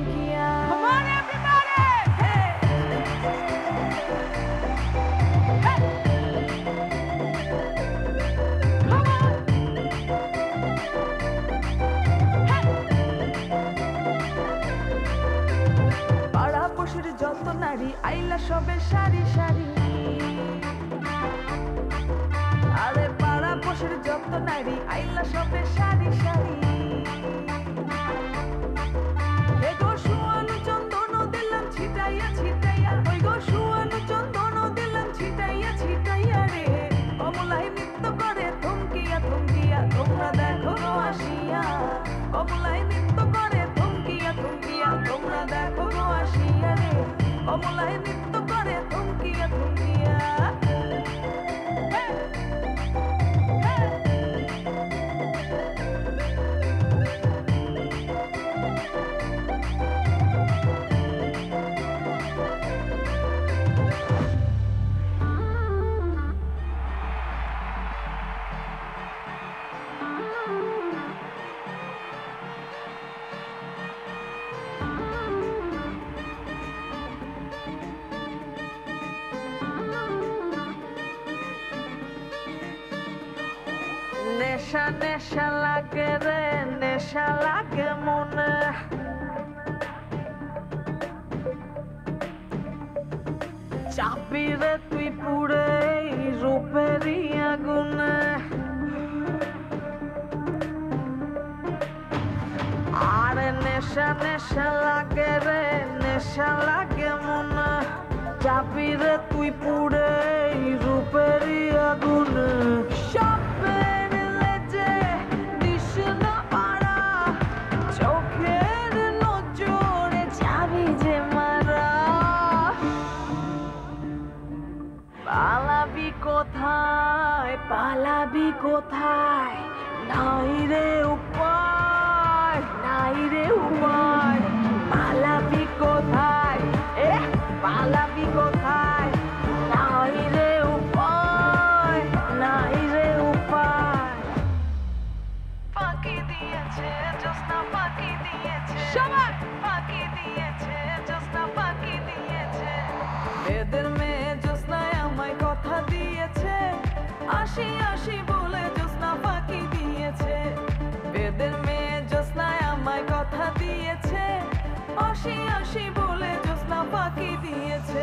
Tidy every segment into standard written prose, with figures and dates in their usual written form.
ধমকিয়া পাড়া পশুর যত নারী আইলা সবে সারি সারি আরে পাড়া পশুর যত নারী আইলা সবে সারি সারি এ গো সুয়ানু চন্দন দিলাম ছিটাইয়া ছিটাইয়া ওই গো সুয়ানু চন্দন দিলাম ছিটাইয়া ছিটাইয়া রে কমলায় নৃত্য করে থমকিয়া থমকিয়া তোমরা দেখো গো আসিয়া কমলায় নৃত্য করে থমকিয়া থমকিয়া তোমরা দেখো গো আসিয়া রে কমলায় নৃত্য করে থমকিয়া থমকিয়া নেশা নেশা লাগে রে নেশা লাগে মনে চাপি রে তুই পুরে রূপেরই আগুনে আরে নেশা নেশা লাগে রে নেশা লাগে মনে চাপি রে তুই পুরে রূপেরই আগুনে পালাবি কোথায় নাই রে উপায় নাই রে উপায় পালাবি কোথায় পালাবি কোথায় নাই রে উপায় নাই রে উপায় ফাঁকি দিয়েছে জ্যোৎস্না ফাঁকি দিয়েছে সবাই ফাঁকি দিয়েছে জ্যোৎস্না ফাঁকি দিয়েছে এদের মেয়ে জ্যোৎস্নায় আমায় কথা দিয়েছে আশি আশি বলে জ্যোৎস্না ফাঁকি দিয়েছে বেদের মেয়ে জ্যোৎস্নায় আমায় কথা দিয়েছে আশি আশি বলে জ্যোৎস্না ফাঁকি দিয়েছে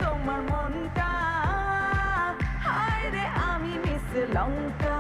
তোমার মনটা হায় রে আমি মিস লঙ্কা